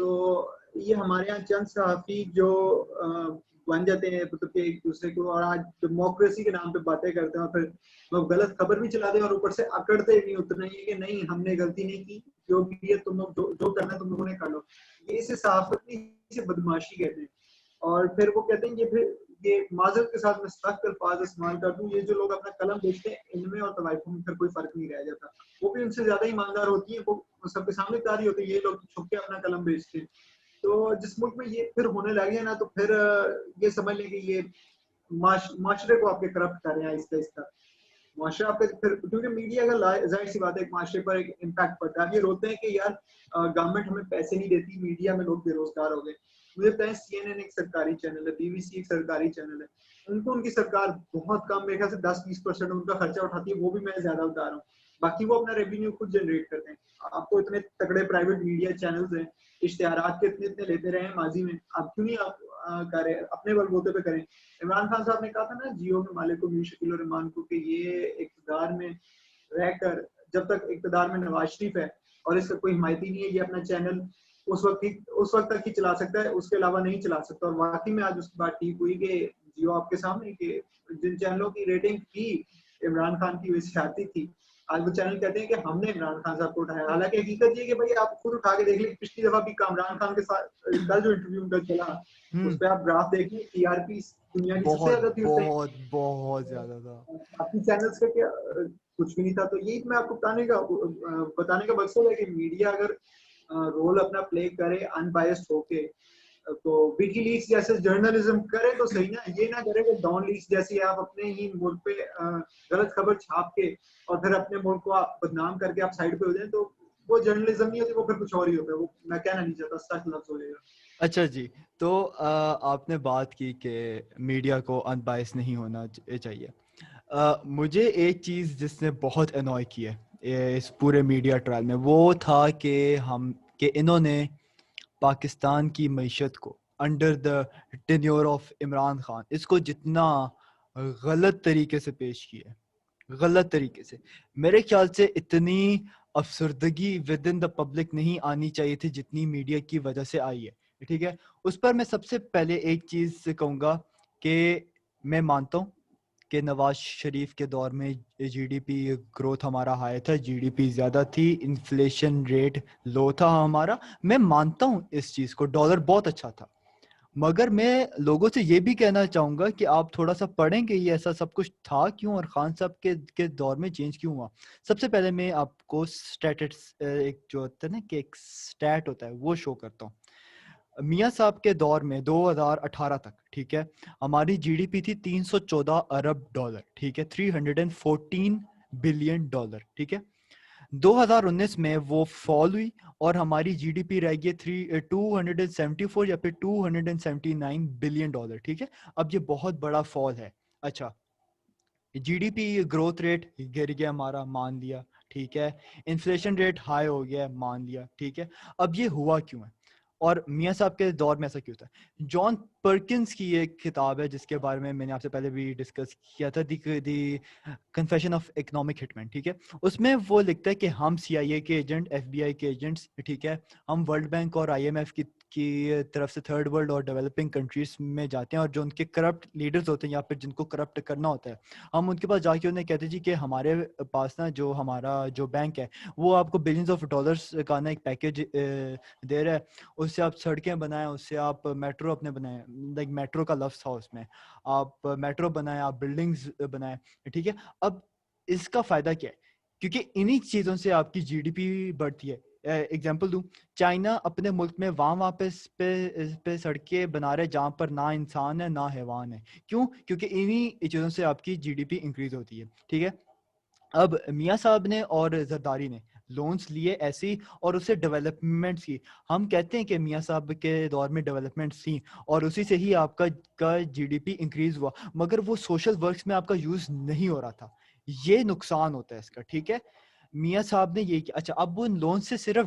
تو یہ ہمارے یہاں چند صحافی جو بن جاتے ہیں مطلب کہ ایک دوسرے کو اور آج ڈیموکریسی کے نام پہ باتیں کرتے ہیں اور پھر وہ غلط خبر بھی چلا دیں اور اوپر سے اکڑتے نہیں اتنا ہی کہ نہیں ہم نے غلطی نہیں کی, جو بھی ہے تم لوگ جو کرنا ہے تم لوگوں نے کر لو. یہ اسے صحافت کی اسے بدماشی کہتے ہیں. اور پھر وہ کہتے ہیں کہ پھر یہ معذرت کے ساتھ میں سخت الفاظ استعمال کر دوں, یہ جو لوگ اپنا قلم بیچتے ہیں ان میں اور طوائفوں میں پھر کوئی فرق نہیں رہ جاتا. وہ بھی ان سے زیادہ ایماندار ہوتی ہیں, وہ سب کے سامنے کاری ہوتی ہے, یہ لوگ چھپ کے اپنا قلم بیچتے ہیں. تو جس ملک میں یہ پھر ہونے لگے نا تو پھر یہ سمجھ لیں کہ یہ معاشرے کو آپ کے کرپٹ کر رہے ہیں آہستہ آہستہ. معاشرہ آپ کا پھر کیونکہ میڈیا کا ظاہر سی بات ہے ایک معاشرے پر ایک امپیکٹ پڑتا ہے. یہ روتے ہیں کہ یار گورنمنٹ ہمیں پیسے نہیں دیتی, میڈیا میں لوگ بے روزگار ہو گئے. مجھے پتا ہے CNN ایک سرکاری چینل ہے, BBC ایک سرکاری چینل ہے, ان کو ان کی سرکار بہت کم میرے خیال سے 10-20% ان کا خرچہ اٹھاتی ہے, وہ بھی میں زیادہ بتا رہا ہوں. باقی وہ اپنا ریونیو خود جنریٹ کرتے ہیں. آپ کو اتنے تگڑے پرائیویٹ میڈیا چینلز ہیں, اشتہارات کے اتنے لیتے رہے ہیں ماضی میں, آپ کیوں نہیں آپ کریں اپنے بل بوتے پہ کریں. عمران خان صاحب نے کہا تھا نا جیو کے مالک کو میر شکیل الرحمان کو کہ یہ اقتدار میں رہ کر جب تک اقتدار میں نواز شریف ہے اور اس کا کوئی حمایتی نہیں ہے, یہ اپنا چینل اس وقت تک ہی چلا سکتا ہے, اس کے علاوہ نہیں چلا سکتا. اور واقعی میں آج اس کی بات ٹھیک ہوئی کہ جیو آپ کے سامنے کہ جن چینلوں کی ریٹنگ تھی عمران خان کی وجہ سے آتی تھی, آج وہ چینل کہتے ہیں کہ ہم نے عمران خان صاحب کو اٹھایا. حالانکہ حقیقت یہ کہ بھائی آپ خود اٹھا کے دیکھ لیں, پچھلی دفعہ بھی عمران خان کے ساتھ کل جو انٹرویو ان کا چلا اس پہ آپ گراف دیکھ لیں, TRP دنیا کی سب سے زیادہ تھی اس بہت بہت زیادہ تھا. باقی چینلز کا کیا کچھ بھی نہیں تھا. تو یہی میں آپ کو بتانے کا مقصد ہے کہ میڈیا اگر رول اپنا پلے کرے ان بائسڈ ہو کے, تو ویکی لیکس جیسے جرنلزم کرے تو صحیح نا, یہ نہ کرے کہ ڈان لیکس جیسی آپ اپنے ہی ملک پہ غلط خبر چھاپ کے اور پھر اپنے ملک کو آپ بدنام کر کے آپ سائڈ پہ ہو جائیں. تو وہ جرنلزم نہیں ہوتی, وہ پھر کچھ اور ہی ہوتا ہے. وہ میں کہنا نہیں چاہتا, سخت لفظ ہو جائے گا. اچھا جی, تو آپ نے بات کی کہ میڈیا کو ان بائس نہیں ہونا چاہیے. مجھے ایک چیز جس نے بہت انوائے کی ہے اس پورے میڈیا ٹرائل میں, وہ تھا کہ انہوں نے پاکستان کی معیشت کو under the tenure of Imran Khan اس کو جتنا غلط طریقے سے پیش کیا ہے, غلط طریقے سے, میرے خیال سے اتنی افسردگی ود ان دا پبلک نہیں آنی چاہیے تھی جتنی میڈیا کی وجہ سے آئی ہے. ٹھیک ہے, اس پر میں سب سے پہلے ایک چیز کہوں گا کہ میں مانتا ہوں کہ نواز شریف کے دور میں GDP گروتھ ہمارا ہائی تھا, GDP زیادہ تھی, انفلیشن ریٹ لو تھا ہمارا. میں مانتا ہوں اس چیز کو, ڈالر بہت اچھا تھا. مگر میں لوگوں سے یہ بھی کہنا چاہوں گا کہ آپ تھوڑا سا پڑھیں کہ یہ ایسا سب کچھ تھا کیوں اور خان صاحب کے دور میں چینج کیوں ہوا. سب سے پہلے میں آپ کو ایک جو ہوتا ہے نا کہ ایک سٹیٹ ہوتا ہے وہ شو کرتا ہوں. میاں صاحب کے دور میں 2018 تک, ٹھیک ہے, ہماری GDP تھی $314 ارب, ٹھیک ہے, $314 بلین, ٹھیک ہے. 2019 میں وہ فال ہوئی اور ہماری GDP رہ گئی 274 یا پھر $279 بلین, ٹھیک ہے. اب یہ بہت بڑا فال ہے. اچھا, GDP گروتھ ریٹ گر گیا ہمارا, مان لیا, ٹھیک ہے. انفلیشن ریٹ ہائی ہو گیا, مان لیا, ٹھیک ہے. اب یہ ہوا کیوں ہے اور میاں صاحب کے دور میں ایسا کیوں تھا؟ جان پرکنس کی ایک کتاب ہے جس کے بارے میں نے آپ سے پہلے بھی ڈسکس کیا تھا, دی کنفیشن آف اکنامک ہٹمین, ٹھیک ہے. اس میں وہ لکھتا ہے کہ ہم CIA کے ایجنٹ, FBI کے ایجنٹس, ٹھیک ہے, ہم ورلڈ بینک اور IMF کی طرف سے تھرڈ ورلڈ اور ڈیولپنگ کنٹریز میں جاتے ہیں اور جو ان کے کرپٹ لیڈرز ہوتے ہیں یا پھر جن کو کرپٹ کرنا ہوتا ہے, ہم ان کے پاس جا کے انہیں کہتے ہیں جی کہ ہمارے پاس نا جو ہمارا جو بینک ہے وہ آپ کو بلینز آف ڈالرز کا نا ایک پیکیج دے رہا ہے, اس سے آپ سڑکیں بنائیں, اس سے آپ میٹرو اپنے بنائیں, لائک میٹرو کا لفظ تھا اس میں, آپ میٹرو بنائیں, آپ بلڈنگز بنائیں, ٹھیک ہے. اب اس کا فائدہ کیا ہے؟ کیونکہ انہی چیزوں سے آپ کی GDP بڑھتی ہے. ایگزامپل دوں, چائنا اپنے ملک میں وہاں پہ سڑکیں بنا رہے جہاں پر نہ انسان ہے نہ حیوان ہے. کیوں؟ کیونکہ انہی چیزوں سے آپ کی GDP انکریز ہوتی ہے, ٹھیک ہے. اب میاں صاحب نے اور زرداری نے لونز لیے ایسی اور اسے ڈیولپمنٹس کی. ہم کہتے ہیں کہ میاں صاحب کے دور میں ڈیولپمنٹس تھیں اور اسی سے ہی آپ کا GDP انکریز ہوا, مگر وہ سوشل ورکس میں آپ کا یوز نہیں ہو رہا تھا. یہ نقصان ہوتا ہے اس کا, ٹھیک ہے. میاں صاحب نے یہ کیا. اچھا, اب ان لون سے صرف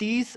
30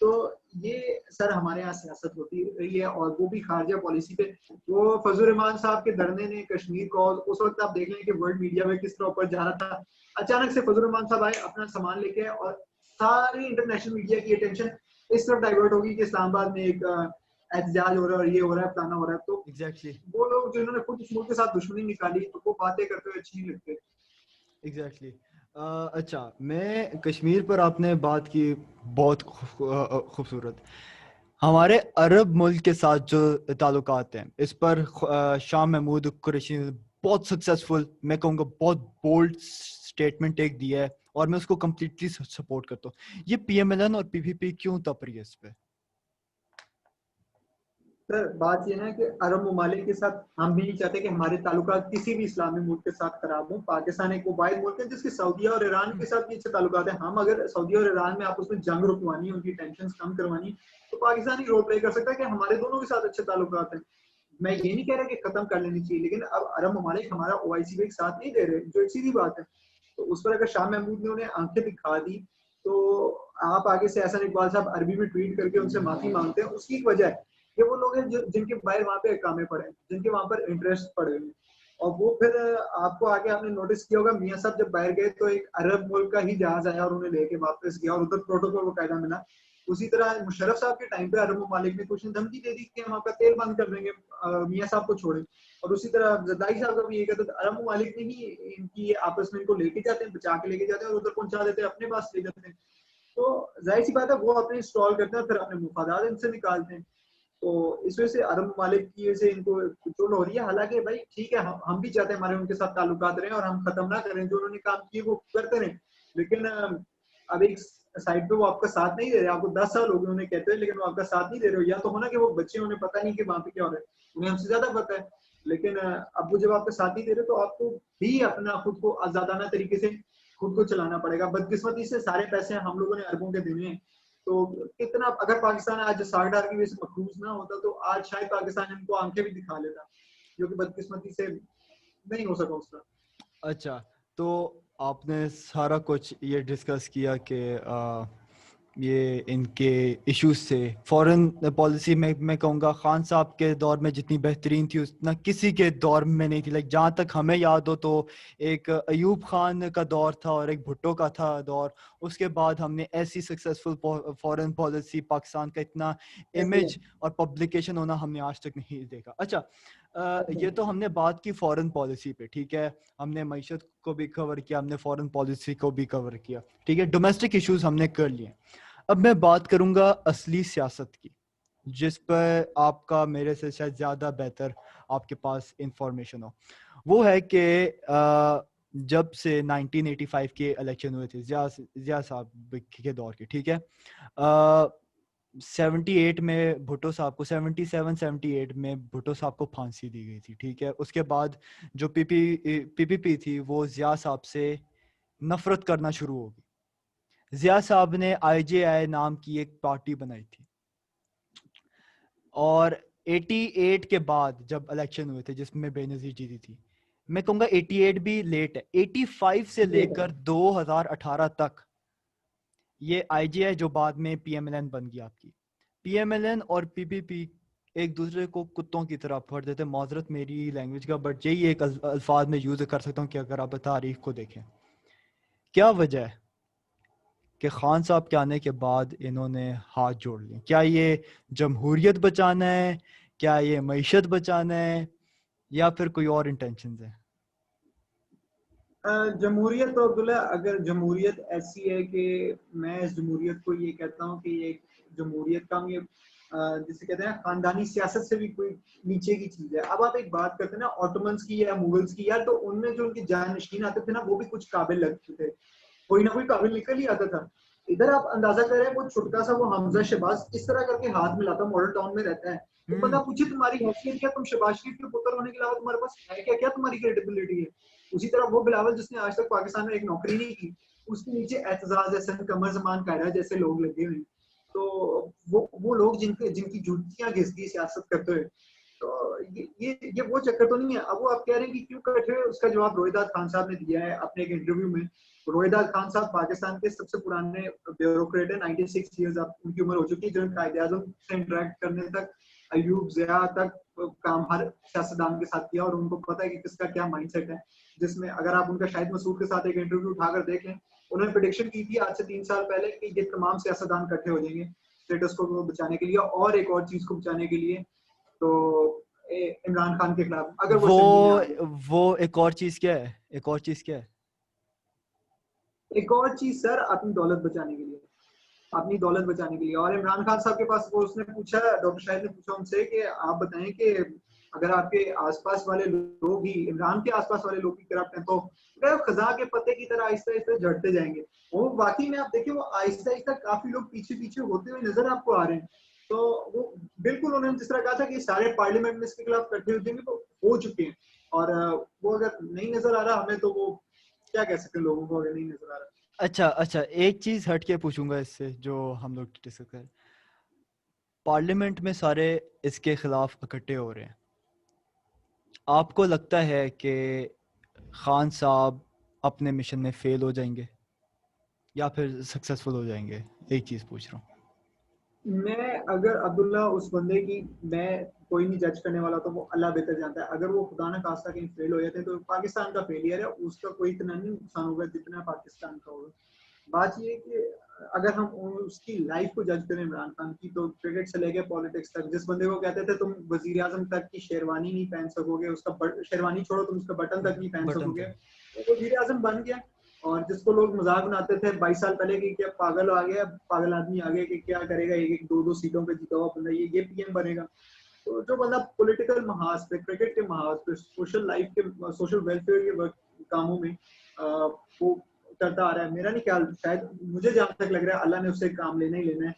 تو یہ سر ہمارے یہاں سیاست ہوتی رہی ہے, اور وہ بھی خارجہ پالیسی پہ. وہ فضل الرحمان صاحب کے دھرنے نے کشمیر کو, اس وقت آپ دیکھ لیں کہ ورلڈ میڈیا میں کس طرح اوپر جا رہا تھا. اچانک سے فضل الرحمان صاحب آئے, اپنا سامان لے کے, اور ساری انٹرنیشنل میڈیا کی اٹینشن اس طرف ڈائیورٹ ہوگی کہ اسلام آباد میں ایک احتجاج ہو رہا ہے اور یہ ہو رہا ہے, فلانا ہو رہا ہے. تو ایگزیکٹلی وہ لوگ جنہوں نے خود اس ملک کے ساتھ دشمنی نکالی, تو وہ باتیں کرتے ہوئے اچھی نہیں لگتے. ایگزیکٹلی. اچھا, میں کشمیر پر آپ نے بات کی بہت خوبصورت. ہمارے عرب ملک کے ساتھ جو تعلقات ہیں, اس پر شاہ محمود قریشی نے بہت سکسیزفل, میں کہوں گا بہت بولڈ اسٹیٹمنٹ ایک دیا ہے, اور میں اس کو کمپلیٹلی سپورٹ کرتا ہوں. یہ پی ایم ایل این اور پی پی پی کیوں تپ رہی ہے اس پہ؟ سر بات یہ ہے کہ عرب ممالک کے ساتھ ہم بھی نہیں چاہتے کہ ہمارے تعلقات کسی بھی اسلامی ملک کے ساتھ خراب ہوں. پاکستان ایک وہ واحد ملک ہے جس کے سعودیہ اور ایران کے ساتھ بھی اچھے تعلقات ہیں. ہم اگر سعودیہ اور ایران میں آپس میں جنگ رکوانی, ان کی ٹینشنز کم کروانی, تو پاکستان ہی رول پلے کر سکتا ہے کہ ہمارے دونوں کے ساتھ اچھے تعلقات ہیں. میں یہ نہیں کہہ رہا کہ ختم کر لینی چاہیے, لیکن اب عرب ممالک ہمارا او آئی سی بھی ایک ساتھ نہیں دے رہے, جو ایک سیدھی بات ہے. تو اس پر اگر شاہ محمود نے انہیں آنکھیں دکھا دی, تو آپ آگے سے احسن اقبال صاحب عربی میں ٹویٹ کر کے ان سے معافی مانگتے ہیں. اس کی ایک وجہ ہے کہ وہ لوگ ہیں جن کے باہر وہاں پہ اقامے پڑے, جن کے وہاں پر انٹرسٹ پڑے ہوئے. اور وہ پھر آپ کو آگے آپ نے نوٹس کیا ہوگا, میاں صاحب جب باہر گئے تو ایک عرب ملک کا ہی جہاز آیا اور انہیں لے کے واپس گیا, اور ادھر پروٹوکول باقاعدہ ملا. اسی طرح مشرف صاحب کے ٹائم پہ عرب ممالک نے کچھ دھمکی دے دی کہ ہم آپ کا تیل بند کر دیں گے, میاں صاحب کو چھوڑیں. اور اسی طرح زرداری صاحب کا بھی یہ کہتے تھے, عرب ممالک نے ہی ان کی آپس میں ان کو لے کے جاتے ہیں, بچا کے لے کے جاتے ہیں, اور ادھر پہنچا دیتے ہیں, اپنے پاس لے جاتے ہیں. تو ظاہر سی بات ہے وہ اپنے انسٹال کرتے ہیں, پھر اپنے مفادات ان سے نکالتے ہیں. تو اس وجہ سے عرب ممالک کی وجہ سے ان کو کنٹرول ہو رہی ہے. حالانکہ بھائی ٹھیک ہے, ہم بھی چاہتے ہیں ہمارے ان کے ساتھ تعلقات رہیں اور ہم ختم نہ کریں, جو انہوں نے کام کیے وہ کرتے رہیں. لیکن اب ایک سائڈ پہ وہ آپ کا ساتھ نہیں دے رہے, آپ کو 10 سال ہو گئے انہیں کہتے ہیں, لیکن وہ آپ کا ساتھ نہیں دے رہے ہو. یا تو ہونا کہ وہ بچے, انہیں پتہ نہیں کہ وہاں پہ کیا ہو رہا ہے, انہیں ہم سے زیادہ پتہ ہے. لیکن اب وہ جب آپ کا ساتھ نہیں دے رہے, تو آپ کو بھی اپنا خود کو آزادانہ طریقے سے خود کو چلانا پڑے گا. بدقسمتی سے سارے پیسے ہم لوگوں نے عربوں کے دینے ہیں. تو کتنا اگر پاکستان آج ساگڈار کی وجہ سے مقروض نہ ہوتا, تو آج شاید پاکستان ان کو آنکھیں بھی دکھا لیتا, جو کہ بدقسمتی سے نہیں ہو سکا اس کا. اچھا, تو آپ نے سارا کچھ یہ ڈسکس کیا کہ یہ ان کے ایشوز سے. فورن پالیسی میں کہوں گا خان صاحب کے دور میں جتنی بہترین تھی اتنا کسی کے دور میں نہیں تھی. لائک جہاں تک ہمیں یاد ہو تو ایک ایوب خان کا دور تھا اور ایک بھٹو کا تھا دور. اس کے بعد ہم نے ایسی سکسیزفل فورن پالیسی, پاکستان کا اتنا امیج اور پبلیکیشن ہونا ہم نے آج تک نہیں دیکھا. اچھا, یہ تو ہم نے بات کی فورن پالیسی پہ, ٹھیک ہے, ہم نے معیشت کو بھی کور کیا, ہم نے فورن پالیسی کو بھی کور کیا, ٹھیک ہے, ڈومیسٹک ایشوز ہم نے کر لیے. اب میں بات کروں گا اصلی سیاست کی, جس پہ آپ کا میرے سے شاید زیادہ بہتر آپ کے پاس انفارمیشن ہو. وہ ہے کہ جب سے 1985 کے الیکشن ہوئے تھے ضیاء صاحب کے دور کے, ٹھیک ہے, 78 میں بھٹو صاحب کو 77-78 میں بھٹو صاحب کو پھانسی دی گئی تھی, ٹھیک ہے. اس کے بعد جو پی پی پی تھی وہ ضیاء صاحب سے نفرت کرنا شروع ہو گئی. ضیاء صاحب نے آئی جے آئی نام کی ایک پارٹی بنائی تھی, اور 88 کے بعد جب الیکشن ہوئے تھے جس میں بے نظیر جیتی تھی, میں کہوں گا 88 بھی لیٹ ہے, 85 سے لے کر 2018 تک یہ آئی جے آئی جو بعد میں پی ایم ایل این بن گیا, آپ کی پی ایم ایل این اور پی پی پی ایک دوسرے کو کتوں کی طرح پھڑ دیتے. معذرت میری لینگویج کا, بٹ یہی ایک الفاظ میں یوز کر سکتا ہوں کہ اگر آپ تاریخ کو دیکھیں. کیا وجہ ہے کہ خان صاحب کے آنے کے بعد انہوں نے ہاتھ جوڑ لیے؟ کیا یہ جمہوریت بچانا ہے, کیا یہ معیشت بچانا ہے, یا پھر کوئی اور انٹینشنز ہیں؟ جمہوریت تو عبداللہ, اگر جمہوریت ایسی ہے کہ میں اس جمہوریت کو یہ کہتا ہوں کہ یہ جمہوریت کا یہ جسے کہتے ہیں خاندانی سیاست سے بھی کوئی نیچے کی چیز ہے. اب آپ ایک بات کرتے ہیں نا آٹومنس کی یا مغلس کی, یار تو ان میں جو ان کے جانشین آتے تھے نا وہ بھی کچھ قابل لگتے تھے, کوئی نہ کوئی قابل نکل ہی آتا تھا. ادھر آپ اندازہ کریں وہ چھوٹا سا وہ حمزہ شہباز اس طرح کر کے ہاتھ ملاتا ماڈل ٹاؤن میں رہتا ہے, تو بندہ پوچھے تمہاری حیثیت کیا, تم شہباز شریف کے پتر ہونے کے علاوہ تمہارے پاس ہے کیا, کیا تمہاری کریڈیبلٹی ہے. اسی طرح وہ بلاول جس نے آج تک پاکستان میں ایک نوکری نہیں کی, اس کے نیچے اعتزاز حسن, قمر زمان قاہرہ جیسے لوگ لگے ہوئے. تو وہ لوگ جن کی جوتیاں گھس گئی سیاست کرتے ہوئے, تو یہ وہ چکر تو نہیں ہے. اب وہ آپ کہہ رہے ہیں کہ کیوں کٹ ہوئے, اس کا جواب روہیدات خان صاحب نے دیا ہے اپنے ایک انٹرویو میں. روہیدات خان صاحب پاکستان کے سب سے پرانے بیوروکریٹ ہیں, 96 ایئرز ان کی عمر ہو چکی ہے, جنہوں نے قائد اعظم سے انٹریکٹ کرنے تک, ایوب ضیاء تک کام ہر سیاستدان کے ساتھ کیا, اور ان کو پتا ہے کہ کس کا کیا مائنڈ سیٹ ہے. جس میں اگر آپ ان کا شاہد مسعود کے ساتھ ایک انٹرویو اٹھا کر دیکھ لیں, انہوں نے پریڈکشن کی تھی آج سے 3 سال پہلے کہ یہ تمام سیاستدان اکٹھے ہو جائیں گے اسٹیٹس کو بچانے کے لیے اور ایک اور چیز کو بچانے کے لیے, تو عمران خان کے خلاف, اگر وہ اسمبلی میں آ گئے. وہ ایک اور چیز کیا ہے, ایک اور چیز کیا ہے؟ ایک اور چیز سر, اپنی دولت بچانے کے لیے, اپنی دولت بچانے کے لیے. اور عمران خان صاحب کے پاس وہ اس نے پوچھا, ڈاکٹر شاہد نے پوچھا ان سے کہ آپ بتائیں کہ اگر آپ کے آس پاس والے لوگ ہی عمران کے آس پاس والے لوگ کی کرپٹ ہیں تو خزاں کے پتے کی طرح آہستہ آہستہ جھڑتے جائیں گے. وہ واقعی میں آپ دیکھیں وہ آہستہ آہستہ کافی لوگ پیچھے پیچھے ہوتے ہوئے نظر آپ کو آ رہے ہیں. تو وہ بالکل انہوں نے جس طرح کہا تھا کہ سارے پارلیمنٹ میں اس کے خلاف اکٹھے ہو جائیں گے, تو ہو چکے ہیں. اور وہ اگر نہیں نظر آ رہا ہمیں, تو وہ کیا کہہ سکتے ہیں لوگوں کو اگر نہیں نظر آ رہا. اچھا ایک چیز ہٹ کے پوچھوں گا اس سے جو ہم لوگ ڈسکس کریں. پارلیمنٹ میں سارے اس کے خلاف اکٹھے ہو رہے ہیں, آپ کو لگتا ہے کہ خان صاحب اپنے مشن میں فیل ہو جائیں گے یا پھر سکسیسفل ہو جائیں گے؟ ایک چیز پوچھ رہا ہوں. میں اگر عبداللہ اس بندے کی میں کوئی نہیں جج کرنے والا, تو وہ اللہ بہتر جانتا ہے. اگر وہ خدا نہ خواستہ کہیں فیل ہو جاتے ہیں تو پاکستان کا فیلئر ہے, اس کا کوئی اتنا نہیں نقصان ہوگا جتنا پاکستان کا ہوگا. بات یہ ہے کہ اگر ہم اس کی لائف کو جج کریں عمران خان کی, تو کرکٹ سے لے کے پالیٹکس تک, جس بندے کو کہتے تھے تم وزیر اعظم تک کی شیروانی نہیں پہن سکو گے, اس کا شیروانی چھوڑو تم اس کا بٹن تک نہیں پہن سکو بٹن گے, تک وہ وزیر اعظم بن گیا. اور جس کو لوگ مذاق بناتے تھے 22 سال پہلے کہ کیا پاگل آ گیا, پاگل آدمی آ گیا کہ کیا کرے گا, ایک دو سیٹوں پہ جیتا ہوا بندہ یہ پی ایم بنے گا. تو جو بندہ پولیٹیکل محاذ پہ, کرکٹ کے محاذ پہ, سوشل لائف کے, سوشل ویلفیئر کے کاموں میں وہ کرتا آ رہا ہے, میرا نہیں خیال, شاید مجھے جہاں تک لگ رہا ہے اللہ نے اس سے کام لینا ہی لینا ہے.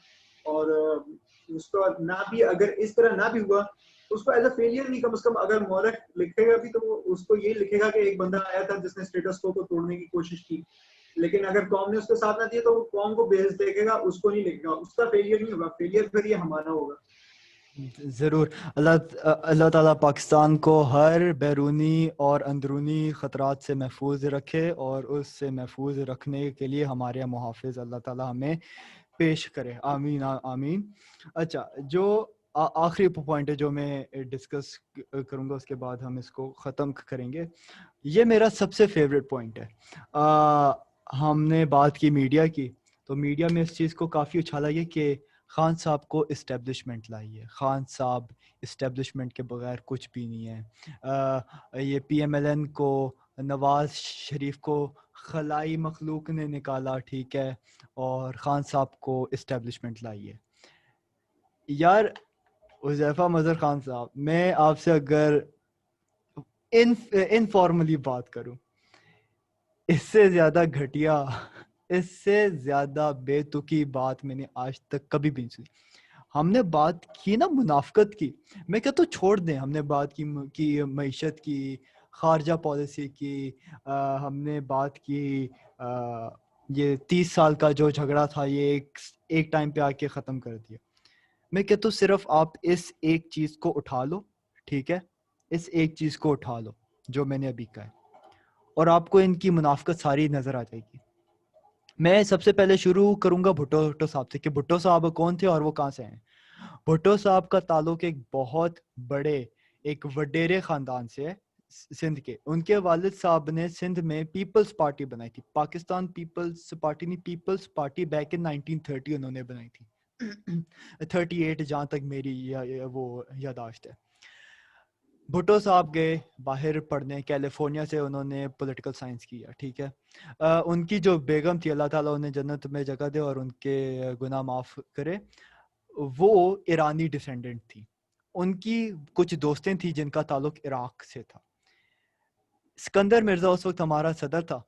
اور اس کو نہ بھی اگر اس طرح نہ بھی ہوا, اس کو ایز اے فیلئر نہیں, کم از کم اگر مورخ لکھے گا بھی تو وہ اس کو یہ لکھے گا کہ ایک بندہ آیا تھا جس نے اسٹیٹس کو توڑنے کی کوشش کی, لیکن اگر قوم نے اس کے ساتھ نہ دیا تو وہ قوم کو بیس دیکھے گا, اس کو نہیں لکھے گا. اس کا فیلئر نہیں ہوگا, فیلئر پھر یہ ہمارا ہوگا. ضرور. اللہ تعالیٰ پاکستان کو ہر بیرونی اور اندرونی خطرات سے محفوظ رکھے, اور اس سے محفوظ رکھنے کے لیے ہمارے محافظ اللہ تعالیٰ ہمیں پیش کرے. آمین آمین. اچھا, جو آخری پوائنٹ ہے جو میں ڈسکس کروں گا, اس کے بعد ہم اس کو ختم کریں گے. یہ میرا سب سے فیوریٹ پوائنٹ ہے. ہم نے بات کی میڈیا کی, تو میڈیا میں اس چیز کو کافی اچھالا یہ کہ خان صاحب کو اسٹیبلشمنٹ لائیے. خان صاحب اسٹیبلشمنٹ کے بغیر کچھ بھی نہیں ہے. یہ پی ایم ایل این کو, نواز شریف کو خلائی مخلوق نے نکالا, ٹھیک ہے, اور خان صاحب کو اسٹیبلشمنٹ لائیے. یار حذیفہ مظہر خان صاحب, میں آپ سے اگر انفارملی بات کروں, اس سے زیادہ گھٹیا, اس سے زیادہ بے تکی بات میں نے آج تک کبھی بھی نہیں سنی. ہم نے بات کی نا منافقت کی, میں کہتا ہوں چھوڑ دیں, ہم نے بات کی معیشت کی, خارجہ پالیسی کی, ہم نے بات کی یہ 30 سال کا جو جھگڑا تھا یہ ایک ٹائم پہ آ کے ختم کر دیا. میں کہتا ہوں صرف آپ اس ایک چیز کو اٹھا لو, ٹھیک ہے, اس ایک چیز کو اٹھا لو جو میں نے ابھی کہا ہے, اور آپ کو ان کی منافقت ساری نظر آ جائے گی. میں سب سے پہلے شروع کروں گا بھٹو صاحب سے کہ بھٹو صاحب کون تھے اور وہ کہاں سے ہیں. بھٹو صاحب کا تعلق ایک بہت بڑے, ایک وڈیرے خاندان سے ہے سندھ کے. ان کے والد صاحب نے سندھ میں پیپلز پارٹی بنائی تھی, پاکستان پیپلز پارٹی نہیں, پیپلز پارٹی بیک ان 1930 انہوں نے بنائی تھی, 38 جہاں تک میری وہ یاداشت ہے. بھٹو صاحب گئے باہر پڑھنے, کیلیفورنیا سے انہوں نے پولیٹیکل سائنس کیا, ٹھیک ہے. ان کی جو بیگم تھی, اللہ تعالیٰ انہیں جنت میں جگہ دے اور ان کے گناہ معاف کرے, وہ ایرانی ڈیسینڈنٹ تھی. ان کی کچھ دوستیں تھیں جن کا تعلق عراق سے تھا. اسکندر مرزا اس وقت ہمارا صدر تھا,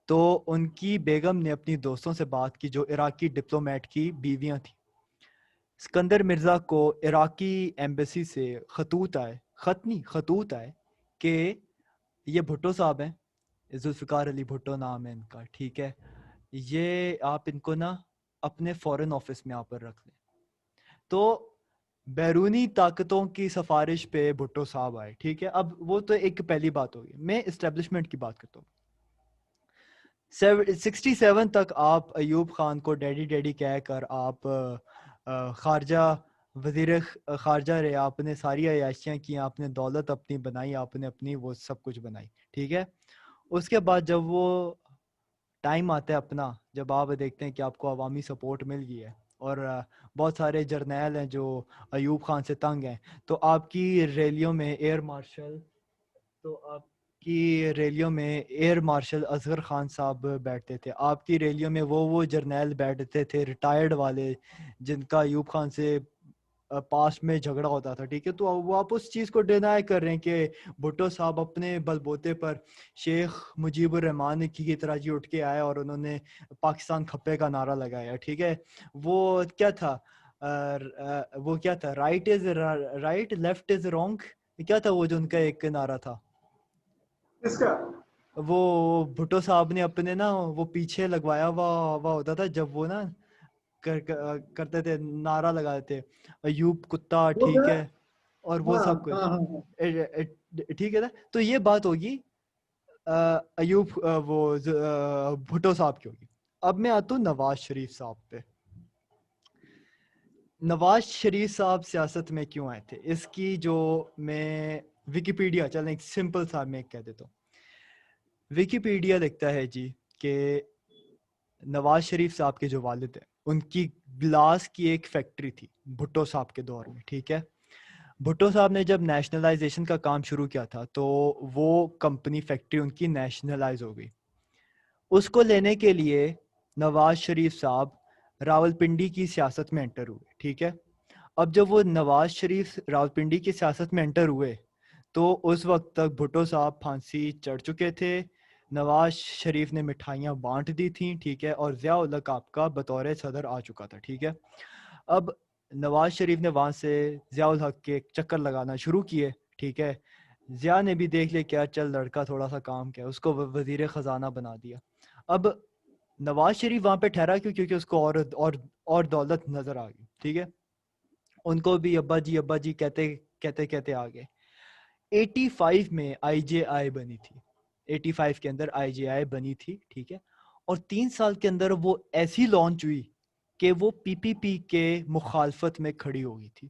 تو ان کی بیگم نے اپنی دوستوں سے بات کی جو عراقی ڈپلومیٹ کی بیویاں تھیں. اسکندر مرزا کو عراقی ایمبیسی سے خطوط آئے کہ یہ بھٹو صاحب ہیں, ذوالفقار علی بھٹو نام ہے ان کا, ٹھیک ہے, یہ آپ ان کو نا اپنے فورن آفس میں آپ پر رکھ لیں. تو بیرونی طاقتوں کی سفارش پہ بھٹو صاحب آئے, ٹھیک ہے. اب وہ تو ایک پہلی بات ہوگی. میں اسٹیبلشمنٹ کی بات کرتا ہوں. 67 تک آپ ایوب خان کو ڈیڈی ڈیڈی کہہ کر آپ خارجہ وزیر خارجہ رہے, آپ نے ساری عیاشیاں کی, آپ نے دولت اپنی بنائی, آپ نے اپنی وہ سب کچھ بنائی, ٹھیک ہے. اس کے بعد جب وہ ٹائم آتا ہے اپنا, جب آپ دیکھتے ہیں کہ آپ کو عوامی سپورٹ مل گئی ہے اور بہت سارے جرنیل ہیں جو ایوب خان سے تنگ ہیں, تو آپ کی ریلیوں میں ایئر مارشل اصغر خان صاحب بیٹھتے تھے. آپ کی ریلیوں میں وہ جرنیل بیٹھتے تھے ریٹائرڈ والے, جن کا ایوب خان سے پاسٹ میں جھگڑا ہوتا تھا, ٹھیک ہے. تو وہ آپ اس چیز کو ڈینائی کر رہے ہیں کہ بھٹو صاحب اپنے بل بوتے پر شیخ مجیب الرحمان کی طرح جی اٹھ کے آئے اور انہوں نے پاکستان کھپے کا نعرہ لگایا, ٹھیک ہے. وہ کیا تھا right is right, left is wrong, کیا تھا وہ جو ان کا ایک نعرہ تھا, اس کا وہ بھٹو صاحب نے اپنے نا وہ پیچھے لگوایا ہوا ہوتا تھا, جب وہ نا کرتے تھے, نعرہ لگاتے تھے ایوب کتا, وہ ٹھیک ہے, اور وہ ہاں سب ہاں کچھ, ہاں ٹھیک ہے نا. تو یہ بات ہوگی ایوب وہ بھٹو صاحب کی ہوگی. اب میں آتا ہوں نواز شریف صاحب پہ. نواز شریف صاحب سیاست میں کیوں آئے تھے, اس کی جو میں ویکیپیڈیا, چلیں ایک سمپل صاحب میں کہہ دیتا ہوں. ویکیپیڈیا لکھتا ہے جی کہ نواز شریف صاحب کے جو والد ہیں, ان کی گلاس کی ایک فیکٹری تھی بھٹو صاحب کے دور میں, ٹھیک ہے. بھٹو صاحب نے جب نیشنلائزیشن کا کام شروع کیا تھا تو وہ کمپنی فیکٹری ان کی نیشنلائز ہو گئی. اس کو لینے کے لیے نواز شریف صاحب راولپنڈی کی سیاست میں انٹر ہوئے, ٹھیک ہے. اب جب وہ نواز شریف راولپنڈی کی سیاست میں انٹر ہوئے تو اس وقت تک بھٹو صاحب پھانسی چڑھ چکے تھے, نواز شریف نے مٹھائیاں بانٹ دی تھیں, ٹھیک ہے, اور ضیاء الحق آپ کا بطور صدر آ چکا تھا, ٹھیک ہے. اب نواز شریف نے وہاں سے ضیاء الحق کے چکر لگانا شروع کیے, ٹھیک ہے. ضیاء نے بھی دیکھ لیا کیا چل لڑکا تھوڑا سا کام کیا, اس کو وزیر خزانہ بنا دیا. اب نواز شریف وہاں پہ ٹھہرا کیوں, کیونکہ اس کو اور دولت نظر آ گئی, ٹھیک ہے. ان کو بھی ابا جی کہتے آ گئے. 85 میں آئی جے آئی بنی تھی, 85 کے اندر آئی جے آئی بنی تھی, ٹھیک ہے. اور 3 سال کے اندر وہ ایسی لانچ ہوئی کہ وہ پی پی پی کے مخالفت میں کھڑی ہو گئی تھی.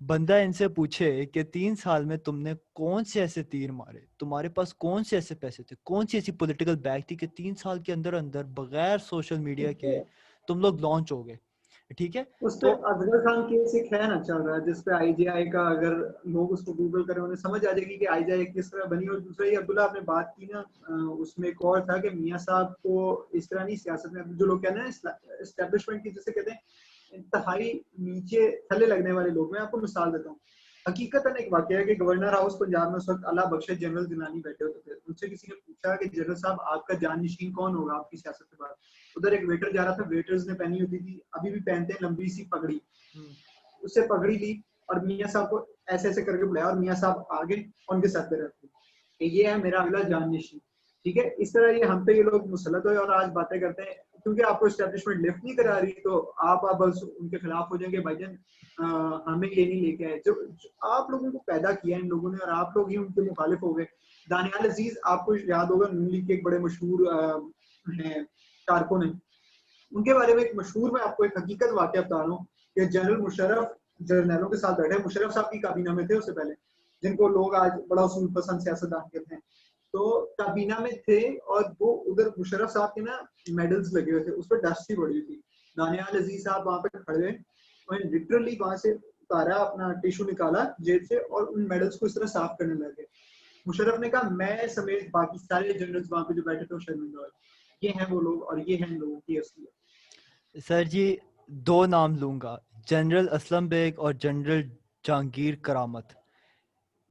بندہ ان سے پوچھے کہ 3 سال میں تم نے کون سے ایسے تیر مارے, تمہارے پاس کون سے ایسے پیسے تھے, کون سی ایسی پولیٹیکل بیک تھی کہ 3 سال کے اندر بغیر سوشل میڈیا کے تم لوگ لانچ ہو گئے, ٹھیک ہے. اس پہ تو اصغر خان کیس ایک ہے نا چل رہا ہے, جس پہ آئی جے آئی کا اگر لوگ اس کو گوگل کریں انہیں سمجھ آ جائے گی کہ آئی جے آئی کس طرح بنی. اور دوسرا یہ عبداللہ آپ نے بات کی نا, اس میں ایک اور تھا کہ میاں صاحب کو اس طرح نہیں سیاست میں, جو لوگ کہتے ہیں اسٹیبلشمنٹ کی جسے کہتے ہیں انتہائی نیچے تھلے لگنے والے لوگ. میں آپ کو مثال دیتا ہوں. حقیقت ایک واقعہ ہے کہ گورنر ہاؤس پنجاب میں اس وقت اللہ بخش جنرل جنانی بیٹھے ہوتے تھے. ان سے کسی نے پوچھا کہ جنرل صاحب آپ کا جانشین کون ہوگا آپ کی سیاست کے بعد. ادھر ایک ویٹر جا رہا تھا, ویٹرز نے پہنی ہوتی تھی, ابھی بھی پہنتے ہیں, لمبی سی پگڑی. اس سے پگڑی لی اور میاں صاحب کو ایسے ایسے کر کے بلایا, اور میاں صاحب آگے ان کے ساتھ رہتے کہ یہ ہے میرا اگلا جانشین, ٹھیک ہے. اس طرح یہ ہم پہ یہ لوگ مسلط ہوئے اور آج باتیں کرتے ہیں کیونکہ آپ کو اسٹیبلشمنٹ لفٹ نہیں کرا رہی تو آپ بس ان کے خلاف ہو جائیں گے. بھائی جان ہمیں یہ نہیں لے کے آئے, جو آپ لوگوں کو پیدا کیا ان لوگوں نے اور آپ لوگ ہی ان کے مخالف ہو گئے. دانیال عزیز آپ کو یاد ہوگا, نون لیگ کے ایک بڑے مشہور ہیں کارکن ہیں, ان کے بارے میں ایک مشہور میں آپ کو ایک حقیقت واقعہ بتا رہا ہوں کہ جنرل مشرف جرنیلوں کے ساتھ بیٹھے, مشرف صاحب کی کابینہ میں تھے اس سے پہلے, جن کو لوگ آج بڑا اصول پسند سیاستدان کہتے ہیں. تو کابینہ میں تھے اور وہ ادھر مشرف صاحب کے نا میڈلز لگے ہوئے تھے, اس پہ ڈسٹ ہی بڑی تھی. دانیال عزیز صاحب وہاں پہ کھڑے ہوئے, لٹرلی وہاں سے اتارا, اپنا ٹیشو نکالا جیب سے اور ان میڈلز کو اس طرح صاف کرنے لگے. مشرف نے کہا میں سمیت باقی سارے جنرلز وہاں پہ جو بیٹھے تھے وہ شرمندہ ہوئے. یہ ہیں وہ لوگ اور یہ ہیں ان لوگوں کی اصلیت. سر جی 2 نام لوں گا, جنرل اسلم بیگ اور جنرل جہانگیر کرامت.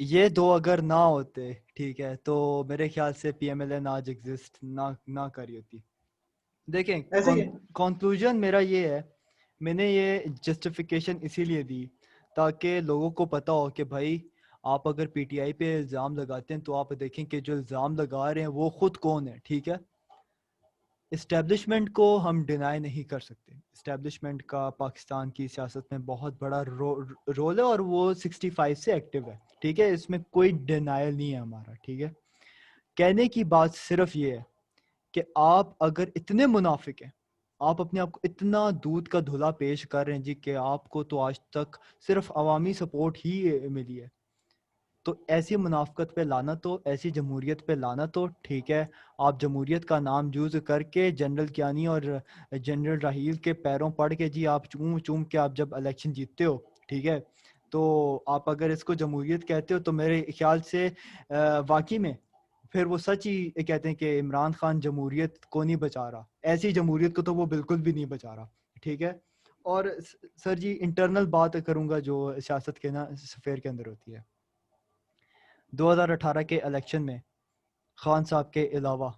یہ 2 اگر نہ ہوتے, ٹھیک ہے, تو میرے خیال سے پی ایم ایل این آج ایگزسٹ نہ کری ہوتی. دیکھیں ایسے ہی ہے. کنکلوژن میرا یہ ہے, میں نے یہ جسٹیفیکیشن اسی لیے دی تاکہ لوگوں کو پتا ہو کہ بھائی آپ اگر پی ٹی آئی پہ الزام لگاتے ہیں تو آپ دیکھیں کہ جو الزام لگا رہے ہیں وہ خود کون ہے, ٹھیک ہے. اسٹیبلشمنٹ کو ہم ڈینائی نہیں کر سکتے. اسٹیبلشمنٹ کا پاکستان کی سیاست میں بہت بڑا رول ہے اور وہ 65 سے ایکٹیو ہے, ٹھیک ہے, اس میں کوئی ڈینائل نہیں ہے ہمارا, ٹھیک ہے. کہنے کی بات صرف یہ ہے کہ آپ اگر اتنے منافق ہیں, آپ اپنے آپ کو اتنا دودھ کا دھلا پیش کر رہے ہیں جی کہ آپ کو تو آج تک صرف عوامی سپورٹ ہی ملی ہے, تو ایسی منافقت پہ لانا, تو ایسی جمہوریت پہ لانا, تو ٹھیک ہے آپ جمہوریت کا نام یوز کر کے جنرل کیانی اور جنرل راحیل کے پیروں پڑ کے جی آپ چوم چوم کے آپ جب الیکشن جیتتے ہو, ٹھیک ہے, تو آپ اگر اس کو جمہوریت کہتے ہو تو میرے خیال سے واقعی میں پھر وہ سچ ہی کہتے ہیں کہ عمران خان جمہوریت کو نہیں بچا رہا, ایسی جمہوریت کو تو وہ بالکل بھی نہیں بچا رہا, ٹھیک ہے. اور سر جی انٹرنل بات کروں گا جو سیاست کے نا سفیر کے اندر ہوتی ہے. 2018 کے الیکشن میں خان صاحب کے علاوہ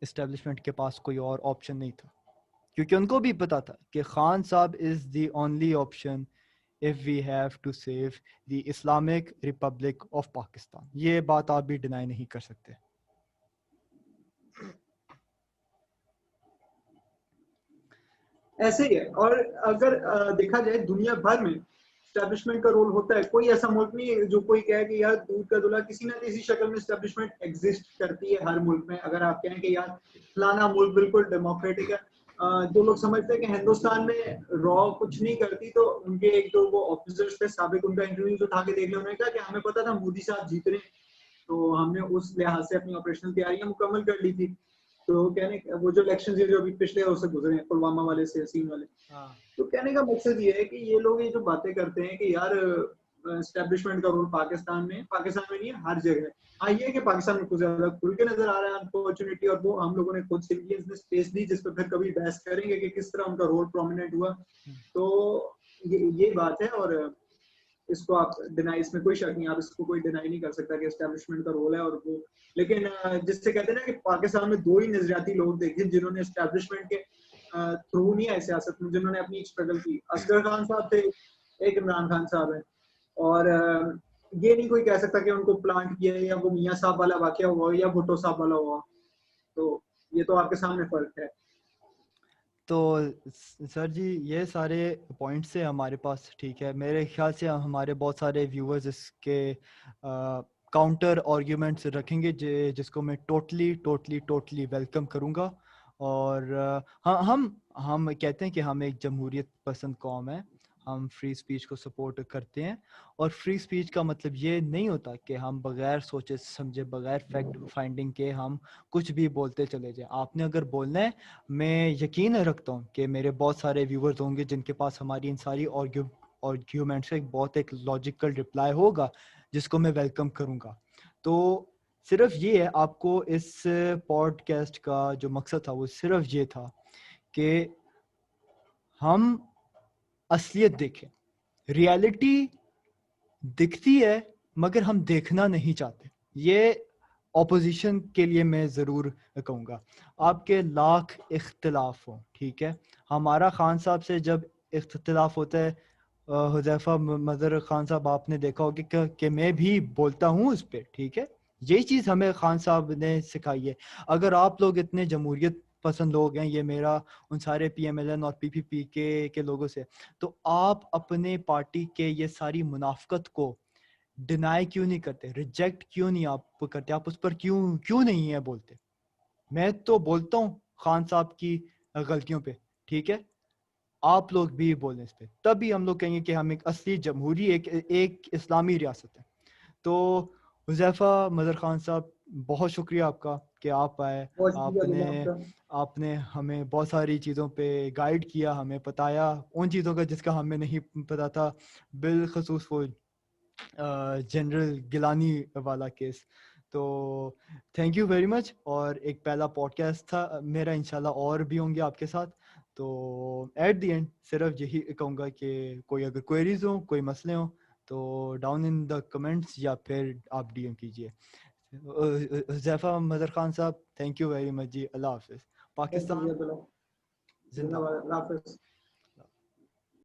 اسٹیبلشمنٹ کے پاس کوئی اور آپشن نہیں تھا, کیونکہ ان کو بھی پتا تھا کہ خان صاحب is the only option if we have to save the Islamic Republic of Pakistan. یہ بات آپ بھی ڈینائی نہیں کر سکتے. ایسے ہی ہے. اور اگر دیکھا جائے دنیا بھر میں اسٹیبلشمنٹ کا رول ہوتا ہے, کوئی ایسا ملک نہیں جو کوئی کہے کہ یار دودھ کا دلہا, کسی نہ کسی شکل میں اسٹیبلشمنٹ ایگزسٹ کرتی ہے ہر ملک میں. اگر آپ کہیں کہ یار فلانا ملک بالکل ڈیموکریٹک ہے, جو لوگ سمجھتے ہیں کہ ہندوستان میں را کچھ نہیں کرتی, تو ان کے ایک دو وہ آفیسرز تھے سابق, ان کا انٹرویوز اٹھا کے دیکھ لیں, انہوں نے کہا کہ ہمیں پتا تھا مودی صاحب جیت رہے ہیں, تو ہم نے اس لحاظ سے اپنی آپریشنل تیاریاں مکمل کر لی تھی. تو کہنے وہ جو الیکشن جو ابھی پچھلے سے گزرے ہیں پلوامہ والے سے سین والے, تو کہنے کا مقصد یہ ہے کہ یہ لوگ یہ جو باتیں کرتے ہیں کہ یار اسٹیبلشمنٹ کا رول پاکستان میں نہیں ہے, ہر جگہ ہے. ہاں یہ ہے کہ پاکستان میں کچھ زیادہ کھل کے نظر آ رہا ہے انفارچونیٹلی, اور وہ ہم لوگوں نے خود سویلینز نے اسپیس دی جس پہ پھر کبھی بحث کریں گے کہ کس طرح ان کا رول پرومیننٹ ہوا. تو یہ بات ہے, اور اس کو آپ ڈینائی, اس میں کوئی شک نہیں, آپ اس کو کوئی ڈینائی نہیں کر سکتا کہ اسٹیبلشمنٹ کا رول ہے. اور وہ لیکن جس سے کہتے ہیں نا کہ پاکستان میں دو ہی نظریاتی لوگ دیکھے جنہوں نے اسٹیبلشمنٹ کے تھرو نہیں آئے سیاست میں, جنہوں نے اپنی اسٹرگل کی. اصغر خان صاحب تھے, ایک عمران خان صاحب ہیں, اور یہ نہیں کوئی کہہ سکتا کہ ان کو پلانٹ کیا ہے یا وہ میاں صاحب والا واقعہ ہوا یا بھٹو صاحب والا ہوا. تو یہ تو آپ کے سامنے فرق ہے. تو سر جی یہ سارے پوائنٹس ہیں ہمارے پاس, ٹھیک ہے. میرے خیال سے ہمارے بہت سارے ویورز اس کے کاؤنٹر آرگیومنٹس رکھیں گے جس کو میں ٹوٹلی ویلکم کروں گا. اور ہاں ہم کہتے ہیں کہ ہم ایک جمہوریت پسند قوم ہے, ہم فری اسپیچ کو سپورٹ کرتے ہیں. اور فری اسپیچ کا مطلب یہ نہیں ہوتا کہ ہم بغیر سوچے سمجھے, بغیر فیکٹ فائنڈنگ کے ہم کچھ بھی بولتے چلے جائیں. آپ نے اگر بولنا ہے, میں یقین رکھتا ہوں کہ میرے بہت سارے ویورز ہوں گے جن کے پاس ہماری ان ساری آرگیومنٹس کا بہت ایک لاجیکل رپلائی ہوگا جس کو میں ویلکم کروں گا. تو صرف یہ ہے, آپ کو اس پوڈ کاسٹ کا جو مقصد تھا وہ صرف یہ تھا کہ ہم اصلیت دیکھیں. ریالٹی دکھتی ہے مگر ہم دیکھنا نہیں چاہتے. یہ اپوزیشن کے لیے میں ضرور کہوں گا. آپ کے لاکھ اختلاف ہوں, ٹھیک ہے, ہمارا خان صاحب سے جب اختلاف ہوتا ہے, حذیفہ مظہر خان صاحب آپ نے دیکھا ہوگا کہ میں بھی بولتا ہوں اس پہ, ٹھیک ہے. یہی چیز ہمیں خان صاحب نے سکھائی ہے. اگر آپ لوگ اتنے جمہوریت پسند لوگ ہیں, یہ میرا ان سارے پی ایم ایل این اور پی پی پی کے لوگوں سے, تو آپ اپنے پارٹی کے یہ ساری منافقت کو ڈینائی کیوں نہیں کرتے, ریجیکٹ کیوں نہیں آپ کرتے, آپ اس پر کیوں نہیں ہے بولتے. میں تو بولتا ہوں خان صاحب کی غلطیوں پہ, ٹھیک ہے, آپ لوگ بھی بولیں اس پہ, تبھی ہم لوگ کہیں گے کہ ہم ایک اصلی جمہوری ایک اسلامی ریاست ہے. تو حذیفہ مظہر خان صاحب بہت شکریہ آپ کا کہ آپ آئے. بہت شکریہ آپ نے ہمیں بہت ساری چیزوں پہ گائیڈ کیا, ہمیں بتایا ان چیزوں کا جس کا ہمیں نہیں پتا تھا, بالخصوص وہ جنرل گیلانی والا کیس. تو تھینک یو ویری مچ. اور ایک پہلا پوڈ کاسٹ تھا میرا, انشاءاللہ اور بھی ہوں گے آپ کے ساتھ. تو ایٹ دی اینڈ صرف یہی کہوں گا کہ کوئی اگر کوئریز ہوں, کوئی مسئلے ہوں, تو ڈاؤن ان دا کمنٹس یا پھر آپ ڈی ایم کیجیے. حذیفہ مظہر خان صاحب تھینک یو ویری مچ جی. اللہ حافظ. پاکستان زندہ باد. اللہ حافظ.